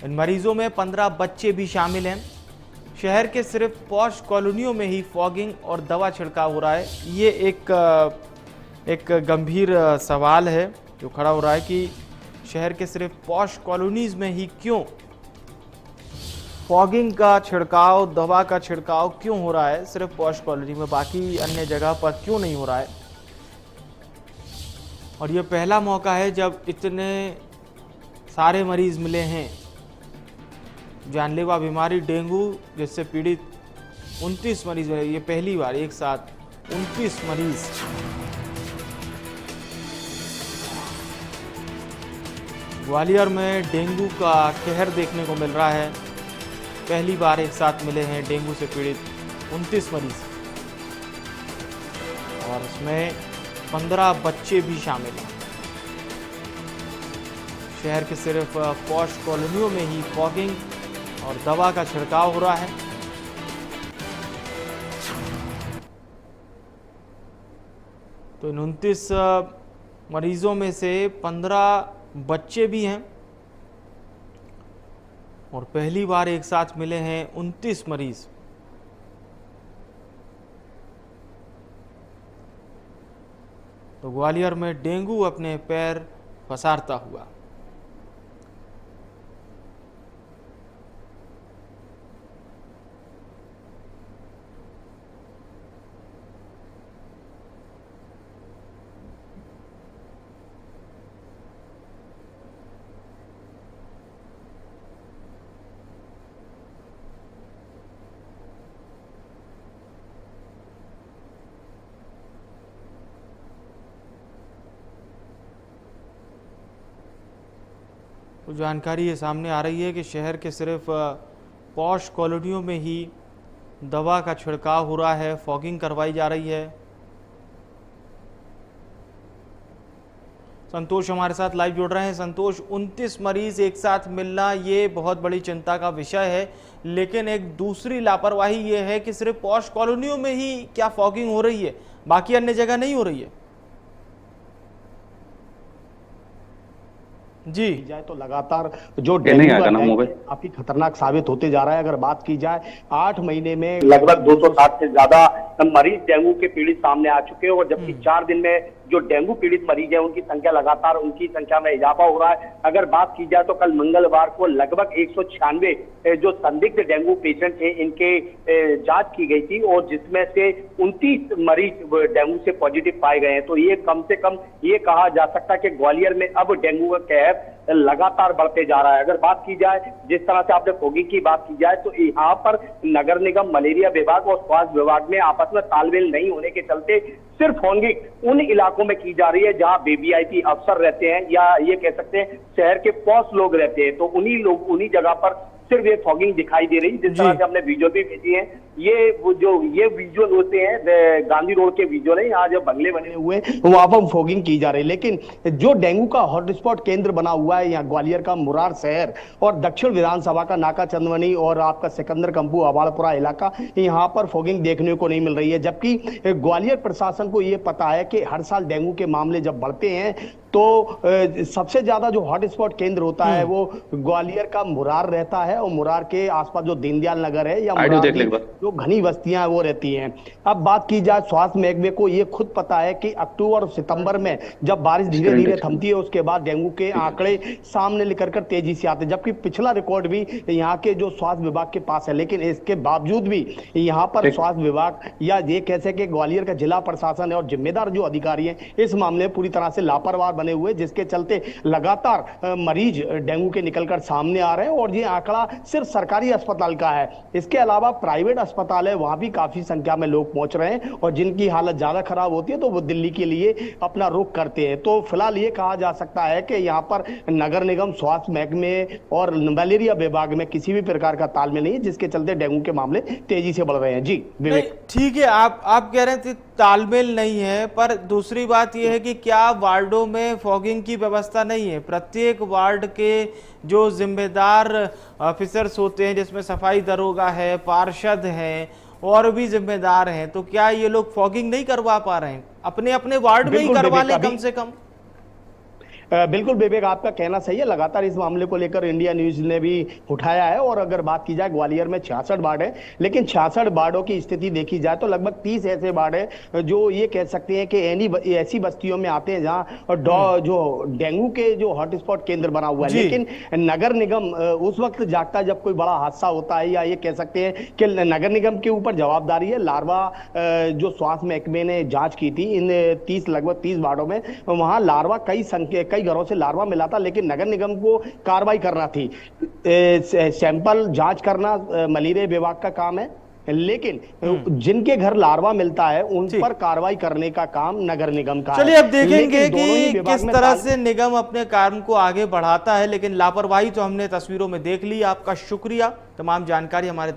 इन मरीजों में 15 बच्चे भी शामिल हैं। शहर के सिर्फ पॉश कॉलोनियों में ही फॉगिंग और दवा छिड़काव हो रहा है। ये एक गंभीर सवाल है जो खड़ा हो रहा है कि शहर के सिर्फ पॉश कॉलोनीज में ही क्यों फॉगिंग का छिड़काव, दवा का छिड़काव क्यों हो रहा है सिर्फ पॉश कॉलोनी में, बाकी अन्य जगह पर क्यों नहीं हो रहा है। और ये पहला मौका है जब इतने सारे मरीज मिले हैं। जानलेवा बीमारी डेंगू जिससे पीड़ित 29 मरीज मिले, ये पहली बार एक साथ 29 मरीज। ग्वालियर में डेंगू का कहर देखने को मिल रहा है। पहली बार एक साथ मिले हैं डेंगू से पीड़ित 29 मरीज और इसमें 15 बच्चे भी शामिल हैं। शहर के सिर्फ पॉश कॉलोनियों में ही फॉगिंग और दवा का छिड़काव हो रहा है। तो इन 29 मरीजों में से 15 बच्चे भी हैं और पहली बार एक साथ मिले हैं 29 मरीज। तो ग्वालियर में डेंगू अपने पैर पसारता हुआ। तो जानकारी ये सामने आ रही है कि शहर के सिर्फ पॉश कॉलोनियों में ही दवा का छिड़काव हो रहा है, फॉगिंग करवाई जा रही है। संतोष हमारे साथ लाइव जुड़ रहे हैं। संतोष, 29 मरीज एक साथ मिलना ये बहुत बड़ी चिंता का विषय है, लेकिन एक दूसरी लापरवाही ये है कि सिर्फ पॉश कॉलोनियों में ही क्या फॉगिंग हो रही है, बाकी अन्य जगह नहीं हो रही है। जी जाए तो लगातार जो डेंगू काफी खतरनाक साबित होते जा रहा है। अगर बात की जाए 8 महीने में लगभग 260 से ज्यादा मरीज डेंगू के पीड़ित सामने आ चुके हैं और जबकि 4 दिन में जो डेंगू पीड़ित मरीज है उनकी संख्या लगातार उनकी संख्या में इजाफा हो रहा है। अगर बात की जाए तो कल मंगलवार को लगभग 196 जो संदिग्ध डेंगू पेशेंट थे इनके जांच की गई थी और जिसमें से 29 मरीज डेंगू से पॉजिटिव पाए गए हैं। तो ये कम से कम ये कहा जा सकता है कि ग्वालियर में अब डेंगू का कहर लगातार बढ़ते जा रहा है। अगर बात की जाए जिस तरह से आपने फॉगिंग की बात की जाए तो यहाँ पर नगर निगम, मलेरिया विभाग और स्वास्थ्य विभाग में आपस में तालमेल नहीं होने के चलते सिर्फ फॉगिंग उन इलाकों में की जा रही है जहां वीवीआईपी अफसर रहते हैं या ये कह सकते हैं शहर के पॉश लोग रहते हैं। तो उन्हीं जगह पर सिर्फ ये फॉगिंग दिखाई दे रही है। जिस तरह से हमने विजुअल भी भेजी है, ये विजुअल होते हैं गांधी रोड के विजुअल है, यहाँ जो बंगले बने हुए वहां पर फॉगिंग की जा रही है। लेकिन जो डेंगू का हॉटस्पॉट केंद्र बना हुआ है यहाँ ग्वालियर का मुरार शहर और दक्षिण विधानसभा का नाका चंदवनी और आपका सिकंदर कंपू अबाड़पुरा इलाका, यहाँ पर फॉगिंग देखने को नहीं मिल रही है। जबकि ग्वालियर प्रशासन को यह पता है कि हर साल डेंगू के मामले जब बढ़ते हैं तो सबसे ज्यादा जो हॉटस्पॉट केंद्र होता है वो ग्वालियर का मुरार रहता है और मुरार के आसपास जो दीनदयाल नगर है या मुरार जो घनी बस्तियां वो रहती हैं। अब बात की जाए स्वास्थ्य महकमे को ये खुद पता है कि अक्टूबर और सितंबर में जब बारिश धीरे धीरे थमती है उसके बाद डेंगू के आंकड़े सामने निकल कर तेजी से आते हैं। जबकि पिछला रिकॉर्ड भी यहाँ के जो स्वास्थ्य विभाग के पास है, लेकिन इसके बावजूद भी यहाँ पर स्वास्थ्य विभाग या ये कह सके ग्वालियर का जिला प्रशासन और जिम्मेदार जो अधिकारी है इस मामले में पूरी तरह से लापरवाह बने हुए, जिसके चलते लगातार मरीज डेंगू के निकलकर सामने आ रहे हैं। और ये आंकड़ा सिर्फ सरकारी अस्पताल का है, इसके अलावा प्राइवेट अस्पताल है वहां भी काफी संख्या में लोग पहुंच रहे हैं और जिनकी हालत ज्यादा खराब होती है तो वो दिल्ली के लिए अपना रुख करते हैं। तो फिलहाल ये कहा जा सकता है कि यहाँ पर नगर निगम, स्वास्थ्य महकमे और मलेरिया विभाग में किसी भी प्रकार का तालमेल नहीं है, जिसके चलते डेंगू के मामले तेजी से बढ़ रहे हैं। जी विवेक, ठीक है, आप कह रहे थे तालमेल नहीं है, पर दूसरी बात यह है कि क्या वार्डों में फॉगिंग की व्यवस्था नहीं है? प्रत्येक वार्ड के जो जिम्मेदार ऑफिसर्स होते हैं जिसमें सफाई दरोगा है, पार्षद हैं और भी जिम्मेदार हैं, तो क्या ये लोग फॉगिंग नहीं करवा पा रहे हैं? अपने अपने वार्ड में ही करवा लें कम से कम। बिल्कुल विवेक, आपका कहना सही है। लगातार इस मामले को लेकर इंडिया न्यूज ने भी उठाया है। और अगर बात की जाए, ग्वालियर में 66 वार्ड है, लेकिन 66 वार्डों की स्थिति देखी जाए तो लगभग 30 ऐसे वार्ड है जो ये कह सकते हैं कि ऐसी बस्तियों में आते हैं जहां जो डेंगू के जो हॉटस्पॉट केंद्र बना हुआ है। लेकिन नगर निगम उस वक्त जागता है जब कोई बड़ा हादसा होता है, या ये कह सकते हैं कि नगर निगम के ऊपर जवाबदारी है। लार्वा जो स्वास्थ्य महकमे ने जांच की थी इन लगभग 30 वार्डों में, वहां लार्वा कई घरों से लार्वा मिला था, लेकिन नगर निगम को कार्रवाई करना थी। सैंपल जांच करना मलेरिया विभाग का काम है, लेकिन जिनके घर लार्वा मिलता है उन पर कार्रवाई करने का काम नगर निगम का है। चलिए अब देखेंगे कि किस तरह से निगम अपने काम को आगे बढ़ाता है, लेकिन लापरवाही तो हमने तस्वीरों में देख ली। आपका शुक्रिया, तमाम जानकारी हमारे